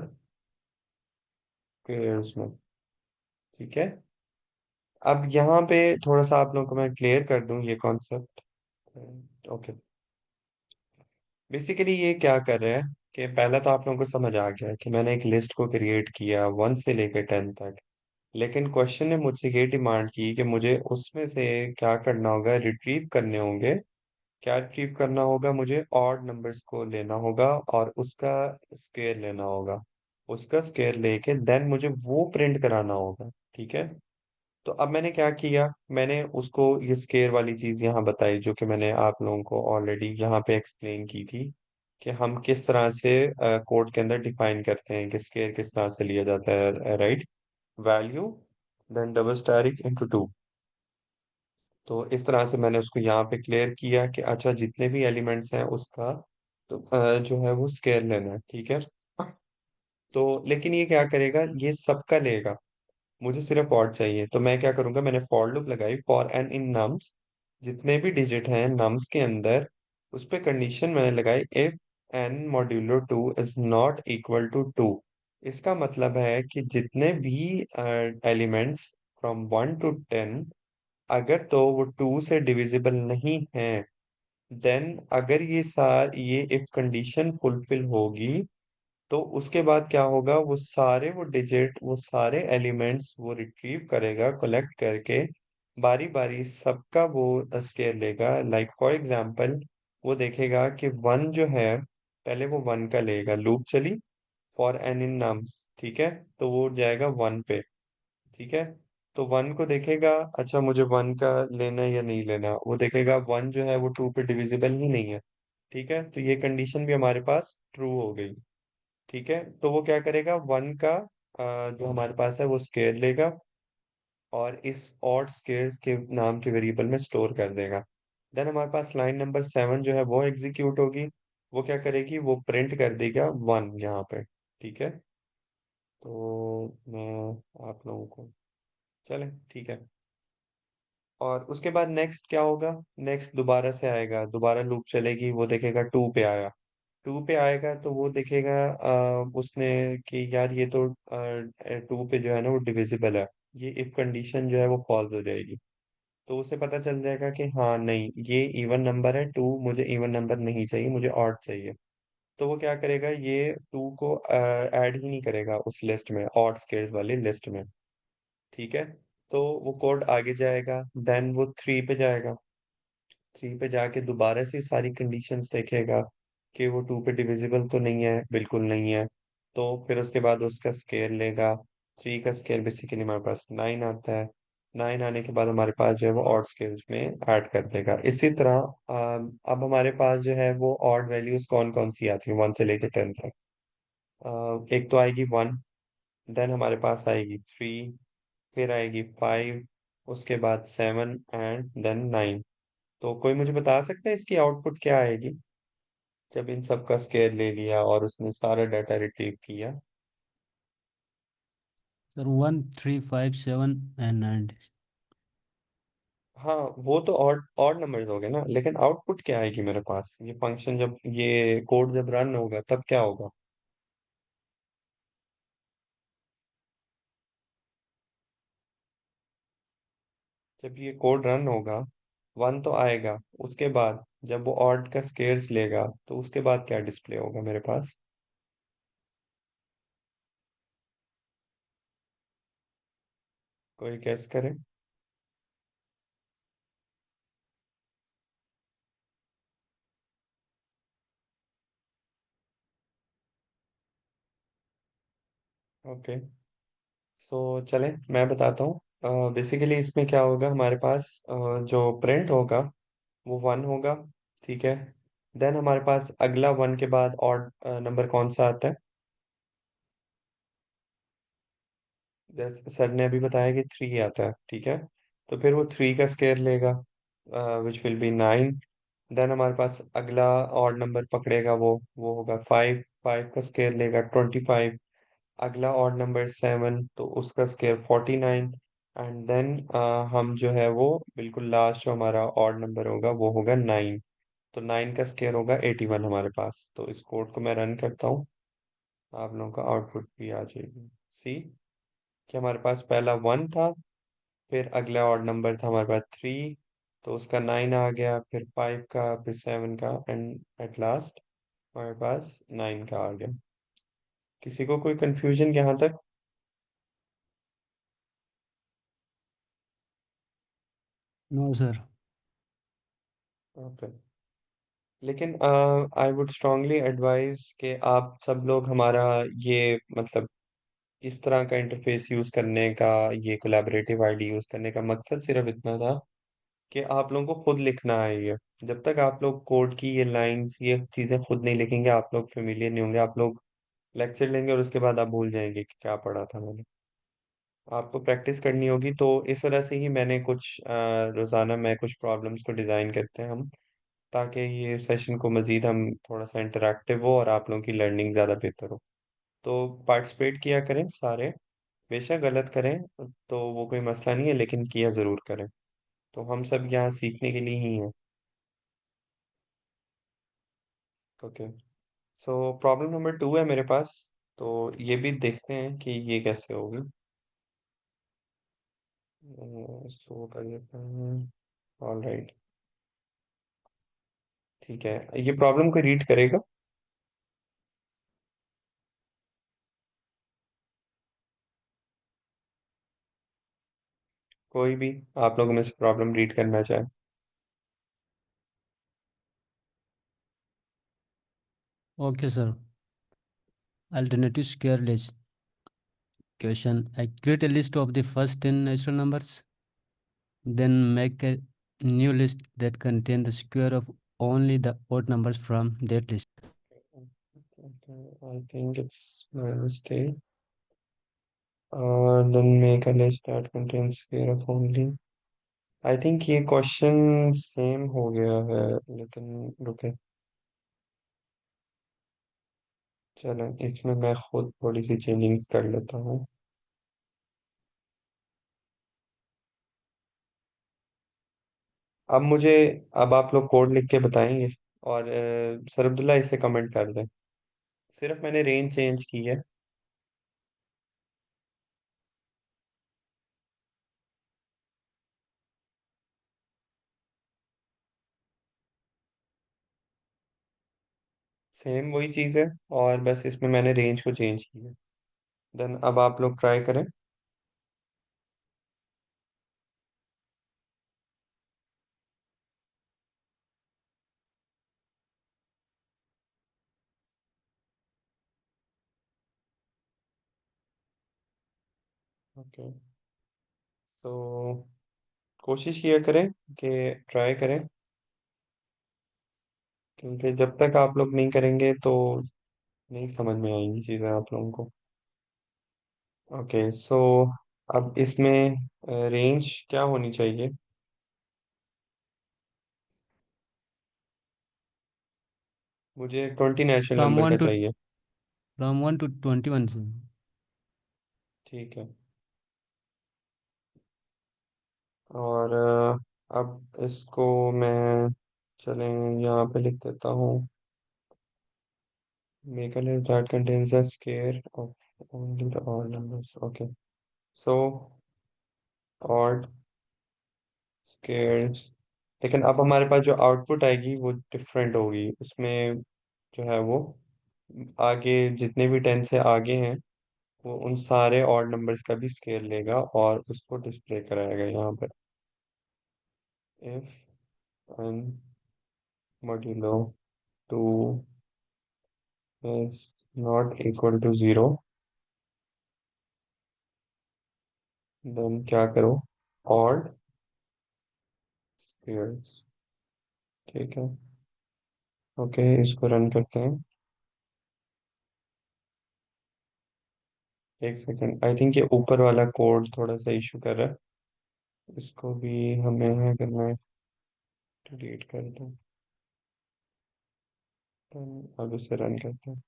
पेयर्स में, ठीक है। अब यहाँ पे थोड़ा सा आप लोगों को मैं क्लियर कर दूं ये कॉन्सेप्ट। ओके, बेसिकली ये क्या कर रहे हैं कि पहला तो आप लोगों को समझ आ गया कि मैंने एक लिस्ट को क्रिएट किया 1 से लेकर 10 तक, लेकिन क्वेश्चन ने मुझसे ये डिमांड की कि मुझे उसमें से क्या करना होगा, रिट्रीव करने होंगे। क्या रिट्रीव करना होगा, मुझे ऑड नंबर्स को लेना होगा और उसका स्केयर लेना होगा। उसका स्केयर लेके देन मुझे वो प्रिंट कराना होगा, ठीक है। तो अब मैंने क्या किया, मैंने उसको ये स्केयर वाली चीज यहाँ बताई जो कि मैंने आप लोगों को ऑलरेडी यहाँ पे एक्सप्लेन की थी कि हम किस तरह से कोड के अंदर डिफाइन करते हैं कि स्केयर किस तरह से लिया जाता है, right. Value then double asterisk into two. तो इस तरह से मैंने उसको यहाँ पे क्लियर किया कि अच्छा जितने भी एलिमेंट्स हैं उसका तो जो है वो स्केयर लेना है, ठीक है। तो लेकिन ये क्या करेगा, ये सबका लेगा, मुझे सिर्फ फॉर चाहिए। तो मैं क्या करूंगा, मैंने फॉर लूप लगाई, फॉर एन इन नम्स, जितने भी डिजिट हैं नम्स के अंदर, उस पे कंडीशन मैंने लगाई, if n modulo two is not equal to two. इसका मतलब है कि जितने भी एलिमेंट्स फ्रॉम 1 to 10, अगर तो वो 2 से डिविजिबल नहीं है, देन अगर ये इफ कंडीशन फुलफिल होगी तो उसके बाद क्या होगा, वो डिजिट, वो सारे एलिमेंट्स वो रिट्रीव करेगा कलेक्ट करके, बारी बारी सबका वो स्केयर लेगा। लाइक फॉर एग्जांपल, वो देखेगा कि वन जो है, पहले वो वन का लेगा, लूप चली फॉर एन इन नम्स, ठीक है। तो वो जाएगा वन पे, ठीक है। तो वन को देखेगा, अच्छा मुझे वन का लेना है या नहीं लेना, वो देखेगा वन जो है वो टू पे डिविजिबल ही नहीं है, ठीक है। तो ये कंडीशन भी हमारे पास ट्रू हो गई, ठीक है। तो वो क्या करेगा, वन का जो हमारे पास है वो स्केयर लेगा और इस ऑड स्केयर के नाम के वेरिएबल में स्टोर कर देगा। देन हमारे पास लाइन नंबर 7 जो है वो एग्जीक्यूट होगी। वो क्या करेगी, वो प्रिंट कर देगा वन यहाँ पे, ठीक है। तो मैं आप लोगों को, चले ठीक है। और उसके बाद नेक्स्ट क्या होगा, नेक्स्ट दोबारा से आएगा, दोबारा लूप चलेगी, वो देखेगा टू पे आया। टू पे आएगा तो वो देखेगा उसने कि यार ये तो टू पे जो है ना वो डिविजिबल है, ये इफ कंडीशन जो है वो फॉल्स हो जाएगी। तो उसे पता चल जाएगा कि हाँ नहीं, ये इवन नंबर है टू, मुझे इवन नंबर नहीं चाहिए, मुझे ऑड चाहिए। तो वो क्या करेगा, ये टू को ऐड ही नहीं करेगा उस लिस्ट में, ऑड स्केयर्स वाली लिस्ट में, ठीक है। तो वो कोड आगे जाएगा, देन वो थ्री पे जाएगा। थ्री पे जाके दोबारा से सारी कंडीशंस देखेगा कि वो टू पे डिविजिबल तो नहीं है, बिल्कुल नहीं है। तो फिर उसके बाद उसका स्केयर लेगा। थ्री का स्केयर बेसिकली हमारे पास 9 आता है। 9 आने के बाद हमारे पास जो है वो ऑड स्केयर में ऐड कर देगा। इसी तरह अब हमारे पास जो है वो ऑड वैल्यूज कौन कौन सी आती है 1 से लेकर 10 तक। एक तो आएगी 1, देन हमारे पास आएगी 3, फिर आएगी 5, उसके बाद 7 एंड देन 9। तो कोई मुझे बता सकता है इसकी आउटपुट क्या आएगी जब इन सब का स्केयर ले लिया और उसने सारा डाटा रिट्रीव किया? Sir 1 3 5 7 and 9। हाँ, वो तो ऑड नंबर्स हो गए ना, लेकिन आउटपुट क्या आएगी मेरे पास? ये फंक्शन जब, ये कोड जब रन होगा तब क्या होगा? जब ये कोड रन होगा 1 तो आएगा, उसके बाद जब वो ऑड का स्केयर्स लेगा तो उसके बाद क्या डिस्प्ले होगा मेरे पास? कोई गेस करे? ओके, सो चले मैं बताता हूँ। बेसिकली इसमें क्या होगा हमारे पास, जो प्रिंट होगा वो 1 होगा, ठीक है। देन हमारे पास अगला 1 के बाद ऑड नंबर कौन सा आता है? जैसे सर ने अभी बताया कि 3 आता है, ठीक है। तो फिर वो 3 का स्केयर लेगा, विच विल बी 9। देन हमारे पास अगला ऑड नंबर पकड़ेगा, वो होगा 5, 5 का स्केयर लेगा 25। अगला ऑड नंबर 7, तो उसका स्केयर 49। एंड देन हम जो है वो बिल्कुल लास्ट जो हमारा ऑड नंबर होगा वो होगा 9। तो 9 का स्केयर होगा 81 हमारे पास। तो इस कोड को मैं रन करता हूँ, आप लोगों का आउटपुट भी आ जाएगी। सी कि हमारे पास पहला 1 था, फिर अगला ऑड नंबर था हमारे पास 3, तो उसका 9 आ गया, फिर 5 का, फिर 7 का, एंड एट लास्ट हमारे पास 9 का आ गया। किसी को कोई कंफ्यूजन यहाँ तक? No sir. ओके, लेकिन आई वुड स्ट्रांगली एडवाइज कि आप सब लोग हमारा ये मतलब इस तरह का इंटरफेस यूज करने का, ये कोलैबोरेटिव आईडी यूज करने का मकसद सिर्फ इतना था कि आप लोगों को खुद लिखना है ये। जब तक आप लोग कोड की ये लाइंस, ये चीजें खुद नहीं लिखेंगे, आप लोग फेमिलियर नहीं होंगे। आप लोग लेक्चर लेंगे और उसके बाद आप भूल जाएंगे कि क्या पढ़ा था मैंने। आपको प्रैक्टिस करनी होगी, तो इस वजह से ही मैंने कुछ रोजाना मैं कुछ प्रॉब्लम्स को डिजाइन करते हैं हम, ताकि ये सेशन को मजीद हम थोड़ा सा इंटरेक्टिव हो और आप लोगों की लर्निंग ज़्यादा बेहतर हो। तो पार्टिसिपेट किया करें सारे, बेशक गलत करें तो वो कोई मसला नहीं है, लेकिन किया ज़रूर करें। तो हम सब यहाँ सीखने के लिए ही हैं। ओके, सो प्रॉब्लम नंबर 2 है मेरे पास, तो ये भी देखते हैं कि ये कैसे होगी। सो कर देते हैं। ऑल राइट, ठीक है, ये प्रॉब्लम को रीड करेगा कोई भी आप लोगों में से प्रॉब्लम रीड करना चाहे? Okay sir. Alternative square list question. I create a list of the first 10 natural numbers, then make a new list that contain the square of only the odd numbers from that list. I think it's my mistake. Then make a list that contains square of only। I think ये question same हो गया है, लेकिन रुके, चलो इसमें मैं खुद थोड़ी सी चेंजिंग कर लेता हूँ। अब मुझे, अब आप लोग कोड लिख के बताएंगे, और सर अब्दुल्ला इसे कमेंट कर दें। सिर्फ मैंने रेंज चेंज की है। सेम वही चीज़ है, और बस इसमें मैंने रेंज को चेंज किया है। देन अब आप लोग ट्राई करें। ओके, तो कोशिश किया करें कि ट्राई करें, क्योंकि जब तक आप लोग नहीं करेंगे तो नहीं समझ में आएंगी चीज़ें आप लोगों को। ओके सो अब इसमें रेंज क्या होनी चाहिए? मुझे 20 नेचुरल फ्रॉम नंबर का वन टू चाहिए। फ्रॉम 1 to 21 से। ठीक है। और अब इसको मैं, चलें, यहाँ पे लिख देता हूँ। Make a list that contains a square of only the odd numbers. Okay. So odd squares. लेकिन अब हमारे पास जो आउटपुट आएगी वो डिफरेंट होगी उसमें, जो है वो आगे जितने भी 10 से आगे हैं वो उन सारे ऑड नंबर्स का भी स्केल लेगा और उसको डिस्प्ले कराएगा यहाँ पर। if n modulo 2 is not equal to 0, then क्या करो, ऑड स्क्वेयर्स। ठीक है। ओके इसको रन करते हैं। एक सेकेंड, आई थिंक ये ऊपर वाला कोड थोड़ा सा इशू कर रहा है। इसको भी हमें है करना है, डिलीट कर दो। अब इसे रन करते हैं।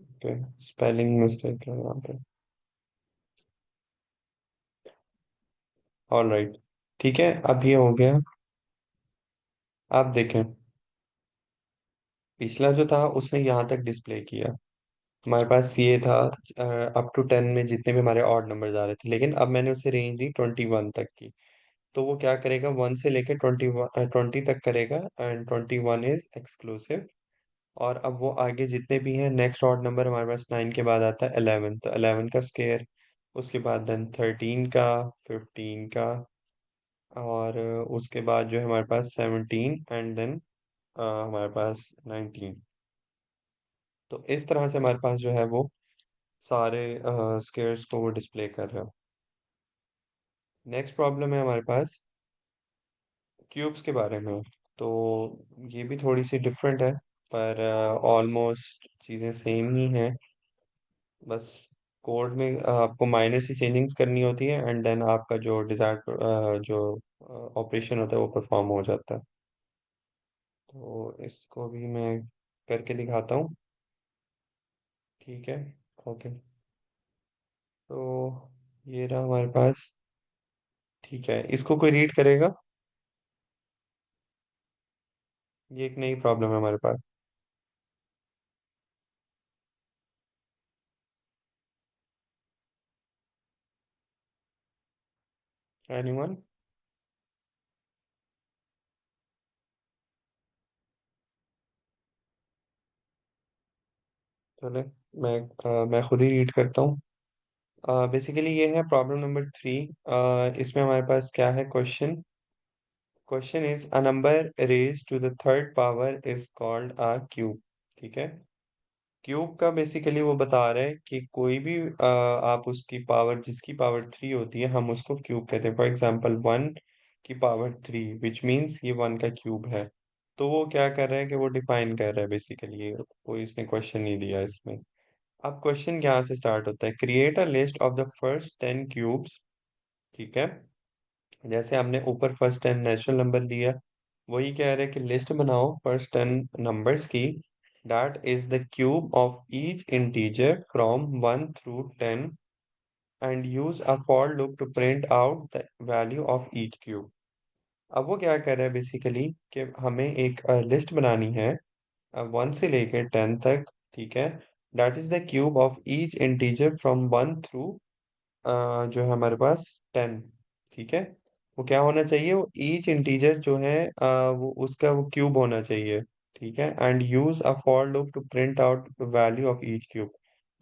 ओके स्पेलिंग मिस्टेक है यहाँ पे। ऑल राइट, ठीक है अब ये हो गया। आप देखें, पिछला जो था उसने यहाँ तक डिस्प्ले किया। हमारे पास ये था अप टू 10 में जितने भी हमारे ऑड नंबर्स आ रहे थे, लेकिन अब मैंने उसे रेंज दी 21 तक की। तो वो क्या करेगा, 1 से लेके 20 तक करेगा एंड 21 इज एक्सक्लूसिव। और अब वो आगे जितने भी हैं, नेक्स्ट ऑड नंबर हमारे पास 9 के बाद आता है 11, तो 11 का स्केयर, उसके बाद देन 13 का, 15 का, और उसके बाद जो है हमारे पास 17 एंड देन हमारे पास 19। तो इस तरह से हमारे पास जो है वो सारे स्केयर्स को वो डिस्प्ले कर रहा है। नेक्स्ट प्रॉब्लम है हमारे पास क्यूब्स के बारे में। तो ये भी थोड़ी सी डिफरेंट है, पर ऑलमोस्ट चीज़ें सेम ही हैं। बस कोड में आपको माइनर सी चेंजिंग्स करनी होती है एंड देन आपका जो डिजायर्ड जो ऑपरेशन होता है वो परफॉर्म हो जाता है। तो इसको भी मैं करके दिखाता हूँ। ठीक है। ओके तो ये रहा हमारे पास। ठीक है, इसको कोई रीड करेगा? ये एक नई प्रॉब्लम है हमारे पास। एनीवन? चले, मैं खुद ही रीड करता हूँ। बेसिकली ये है प्रॉब्लम नंबर 3। इसमें हमारे पास क्या है question. Question is a number raise to the third power is called a cube. ठीक है। क्यूब का बेसिकली वो बता रहे हैं कि कोई भी आप उसकी पावर, जिसकी पावर 3 होती है, हम उसको क्यूब कहते हैं। फॉर एग्जांपल 1 की पावर 3 विच मीन्स ये 1 का क्यूब है। तो वो क्या कर रहा है कि वो डिफाइन कर रहा है बेसिकली, कोई इसने क्वेश्चन नहीं दिया इसमें। अब क्वेश्चन यहाँ से स्टार्ट होता है, create a list of the first 10 cubes. ठीक है। जैसे हमने ऊपर फर्स्ट 10 नेचुरल नंबर दिया, वही कह रहे हैं कि लिस्ट बनाओ फर्स्ट 10 नंबर्स की, that is the cube of each integer from 1 through 10 and use a for loop to print out the value of each cube. अब वो क्या कर रहा है बेसिकली कि हमें एक लिस्ट बनानी है 1 से लेकर 10 तक। ठीक है। That is the cube of each integer from 1 through जो है हमारे पास 10। ठीक है। वो क्या होना चाहिए, वो ईच इंटीजर जो है वो उसका वो क्यूब होना चाहिए। ठीक है। And use a for loop to print out value of each cube.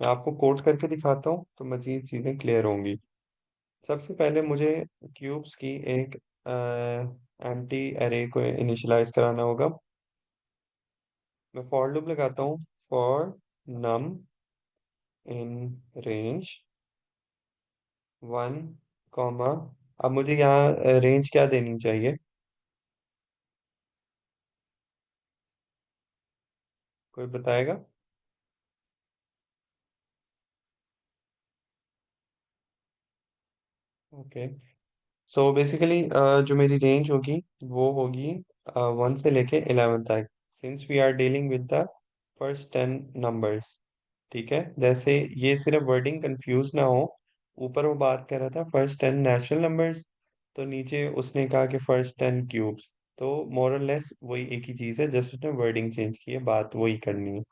मैं आपको कोड करके दिखाता हूँ तो मजीद चीज़ें क्लियर होंगी। सबसे पहले मुझे क्यूब्स की एक एम्प्टी अरे को इनिशियलाइज कराना होगा। मैं फॉर लूप लगाता हूँ, for num in range 1 comma. अब मुझे यहाँ रेंज क्या देनी चाहिए, कोई बताएगा? ओके, सो बेसिकली जो मेरी रेंज होगी वो होगी 1 से लेके 11 तक, since we are dealing with the first 10 numbers. ठीक है, जैसे ये सिर्फ वर्डिंग कंफ्यूज ना हो, ऊपर वो बात कर रहा था फर्स्ट 10 नेचुरल नंबर्स, तो नीचे उसने कहा कि फर्स्ट 10 क्यूब्स। तो मोर और लेस वही एक ही चीज़ है, जस्ट उसने वर्डिंग चेंज की है, बात वही करनी है।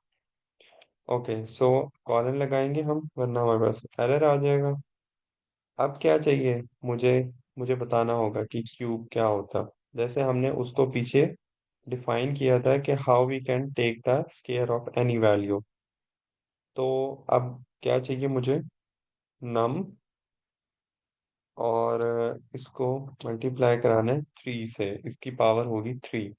ओके, सो कॉलन लगाएंगे हम, वरना हमारे पास एरर आ जाएगा। अब क्या चाहिए मुझे? मुझे बताना होगा कि क्यूब क्या होता। जैसे हमने उसको पीछे डिफाइन किया था कि how we can take the square of any value. तो अब क्या चाहिए मुझे? नम, और इसको मल्टीप्लाई कराना है 3 से, इसकी पावर होगी 3।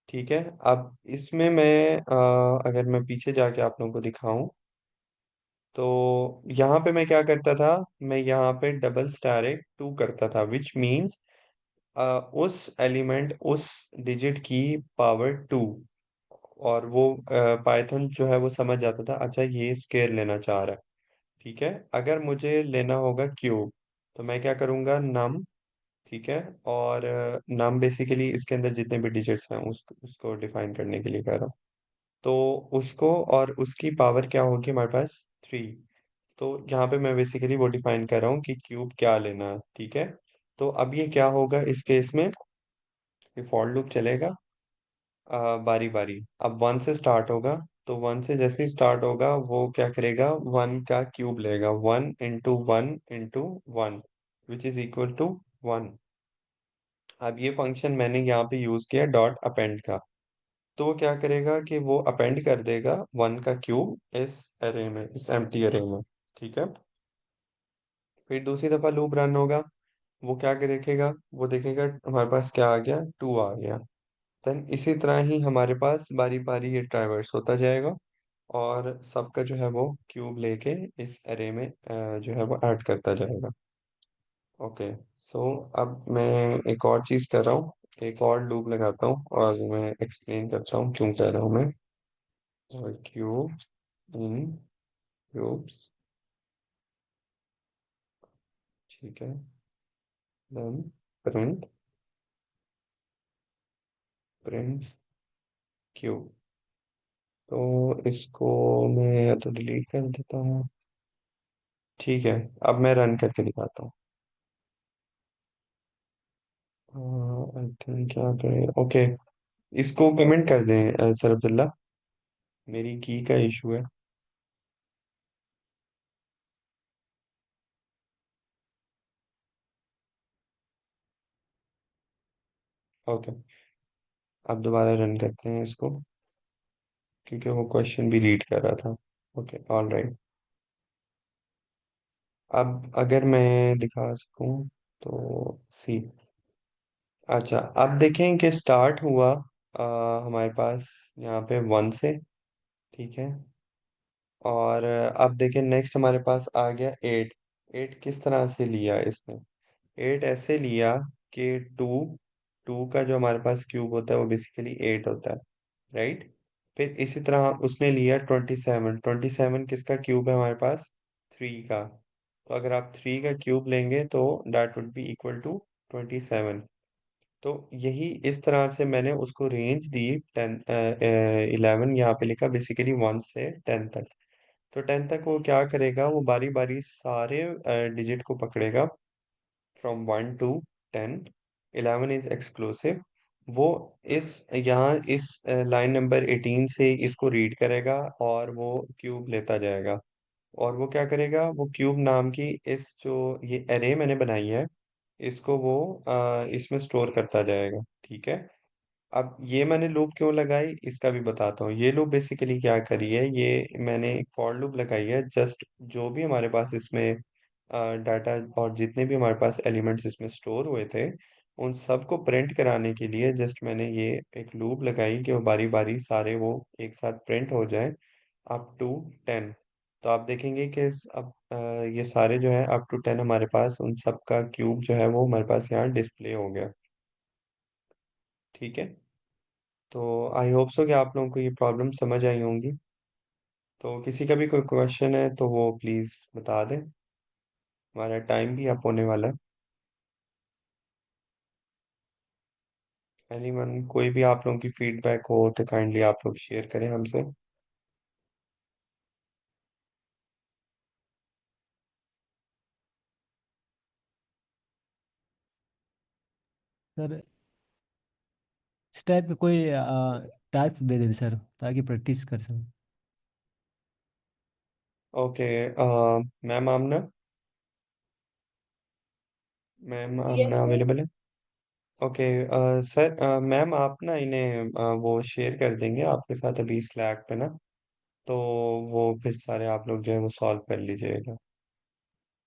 ठीक है, अब इसमें मैं अगर मैं पीछे जाके आप लोगों को दिखाऊं, तो यहाँ पे मैं क्या करता था? मैं यहाँ पे डबल स्टार एक 2 करता था, विच मीन्स उस एलिमेंट, उस डिजिट की पावर 2। और वो पाइथन जो है वो समझ जाता था, अच्छा ये स्केयर लेना चाह रहा है। ठीक है, अगर मुझे लेना होगा क्यूब, तो मैं क्या करूंगा? नम, ठीक है, और नम बेसिकली इसके अंदर जितने भी डिजिट्स हैं उसको डिफाइन करने के लिए कर रहा हूँ। तो उसको और उसकी पावर क्या होगी हमारे पास? 3। तो यहाँ पे मैं बेसिकली वो डिफाइन कर रहा हूँ कि क्यूब क्या लेना है। ठीक है, तो अब ये क्या होगा इस केस में? ये फॉर लूप चलेगा बारी बारी। अब 1 से स्टार्ट होगा, तो 1 से जैसे ही स्टार्ट होगा वो क्या करेगा? 1 का क्यूब लेगा, 1 into 1 into 1, which is equal to 1। अब ये फंक्शन मैंने यहाँ पे यूज किया डॉट अपेंड का, तो वो क्या करेगा कि वो अपेंड कर देगा 1 का क्यूब इस अरे में, इस एम्प्टी अरे में। ठीक है, फिर दूसरी दफा लूप रन होगा, वो क्या के देखेगा? वो देखेगा हमारे पास क्या आ गया? 2 आ गया। देन इसी तरह ही हमारे पास बारी बारी ये ट्रैवर्स होता जाएगा, और सबका जो है वो क्यूब लेके इस अरे में जो है वो ऐड करता जाएगा। ओके, सो अब मैं एक और चीज कर रहा हूँ, एक और लूप लगाता हूँ और मैं एक्सप्लेन करता हूँ क्यों कर रहा हूँ मैं। क्यूब इन क्यूब्स, ठीक है, देन प्रिंट प्रिंट क्यूब। तो इसको मैं या तो डिलीट कर देता हूँ। ठीक है, अब मैं रन करके दिखाता हूँ। आई थिंक क्या करें? ओके, इसको कमेंट कर दें सर अब्दुल्ला, मेरी की का इशू है। ओके, अब दोबारा रन करते हैं इसको, क्योंकि वो क्वेश्चन भी रीड कर रहा था। Okay, all right. अब अगर मैं दिखा सकूं तो सी, अच्छा अब देखें कि स्टार्ट हुआ हमारे पास यहाँ पे 1 से। ठीक है, और अब देखें नेक्स्ट हमारे पास आ गया 8। 8 किस तरह से लिया इसने? 8 ऐसे लिया कि 2, 2 का जो हमारे पास क्यूब होता है वो बेसिकली 8 होता है, राइट? फिर इसी तरह उसने लिया 27। 27 किसका क्यूब है हमारे पास? 3 का। तो अगर आप 3 का क्यूब लेंगे तो that would be equal to 27। तो यही इस तरह से मैंने उसको रेंज दी 11 यहाँ पे लिखा, बेसिकली 1 से 10 तक। तो 10 तक वो क्या करेगा? वो बारी बारी सारे डिजिट को पकड़ेगा, फ्रॉम 1 to 10। 11 is exclusive. वो इस यहाँ इस लाइन नंबर 18 से इसको रीड करेगा और वो क्यूब लेता जाएगा। और वो क्या करेगा? वो क्यूब नाम की इस जो ये एरे मैंने बनाई है, इसको वो इसमें स्टोर करता जाएगा। ठीक है, अब ये मैंने लूप क्यों लगाई इसका भी बताता हूँ। ये लूप बेसिकली क्या करी है, ये मैंने एक फॉर लूप लगाई है, जस्ट जो भी हमारे पास इसमें डाटा और जितने भी हमारे पास एलिमेंट्स इसमें स्टोर हुए थे, उन सबको प्रिंट कराने के लिए जस्ट मैंने ये एक लूप लगाई कि वो बारी बारी सारे वो एक साथ प्रिंट हो जाए अप टू 10। तो आप देखेंगे कि अब ये सारे जो है अप टू 10 हमारे पास उन सब का क्यूब जो है वो हमारे पास यहाँ डिस्प्ले हो गया। ठीक है, तो आई होप सो कि आप लोगों को ये प्रॉब्लम समझ आई होंगी। तो किसी का भी कोई क्वेश्चन है तो वो प्लीज़ बता दें, हमारा टाइम भी अप होने वाला है। एनीवन, कोई भी आप लोगों की फीडबैक हो तो काइंडली आप लोग शेयर करें हमसे। सर इस टाइप का कोई टास्क दे दें सर, ताकि प्रैक्टिस कर सकूं। ओके, मैम आमना, मैम यस आमना सर। अवेलेबल है? ओके, सर, मैम आप ना इन्हें वो शेयर कर देंगे आपके साथ अभी स्लैक पे ना, तो वो फिर सारे आप लोग जो है वो सॉल्व कर लीजिएगा।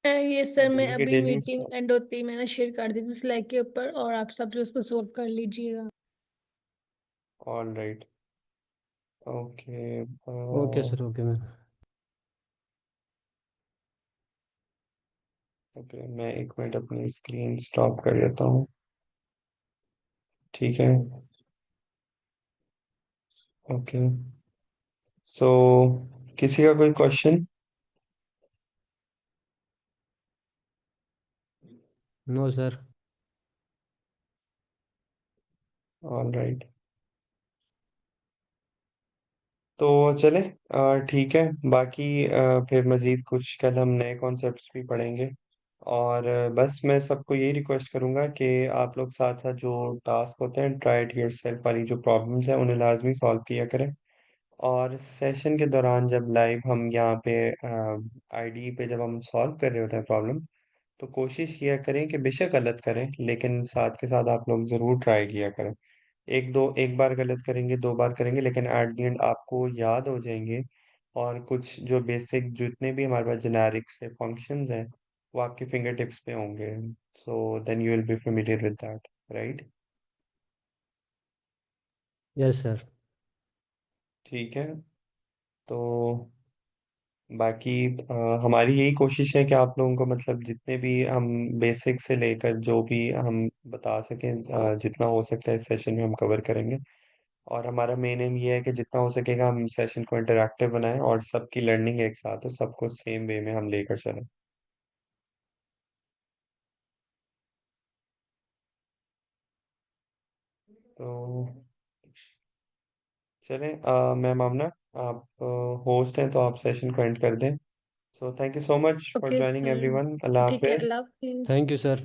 ये सर, मैं डेली के अभी डेली। मीटिंग एंड होती है, मैंने शेयर कर दी थी स्लाइड के ऊपर, और आप सब जो उसको सोल्व कर लीजिएगा। All right. Okay. Okay sir, okay ma'am. Okay, मैं 1 मिनट अपनी स्क्रीन स्टॉप कर देता हूँ। ठीक है। ओके, सो किसी का कोई question? No sir. All right. तो चले, ठीक है। बाकी फिर मज़ीद कुछ कल हम नए कॉन्सेप्ट्स भी पढ़ेंगे। और बस मैं सबको यही रिक्वेस्ट करूंगा कि आप लोग साथ साथ जो टास्क होते हैं, ट्राई इट योरसेल्फ वाली जो प्रॉब्लम्स हैं उन्हें लाजमी सॉल्व किया करें। और सेशन के दौरान जब लाइव हम यहाँ पे आईडी पे जब हम सॉल्व कर रहे होते हैं प्रॉब्लम, तो कोशिश किया करें कि बेशक गलत करें लेकिन साथ के साथ आप लोग ज़रूर ट्राई किया करें। एक बार गलत करेंगे, 2 बार करेंगे, लेकिन एट द एंड आपको याद हो जाएंगे। और कुछ जो बेसिक जितने भी हमारे पास जेनेरिक से फंक्शंस हैं वो आपके फिंगर टिप्स पे होंगे। So then you will be familiar with that, right? Yes sir. ठीक है। तो बाकी हमारी यही कोशिश है कि आप लोगों को मतलब जितने भी हम बेसिक से लेकर जो भी हम बता सकें, जितना हो सकता है इस सेशन में हम कवर करेंगे। और हमारा मेन एम ये है कि जितना हो सकेगा हम सेशन को इंटरैक्टिव बनाएं और सबकी लर्निंग एक साथ हो, सबको सेम वे में हम लेकर चलें। तो चलें, मैम आमना, आप होस्ट हैं तो आप सेशन को एंड कर दें। So thank you so much for okay joining sir, everyone. अल्लाह ठीक है, हाफिज। अल्लाह हाफिज। Thank you sir.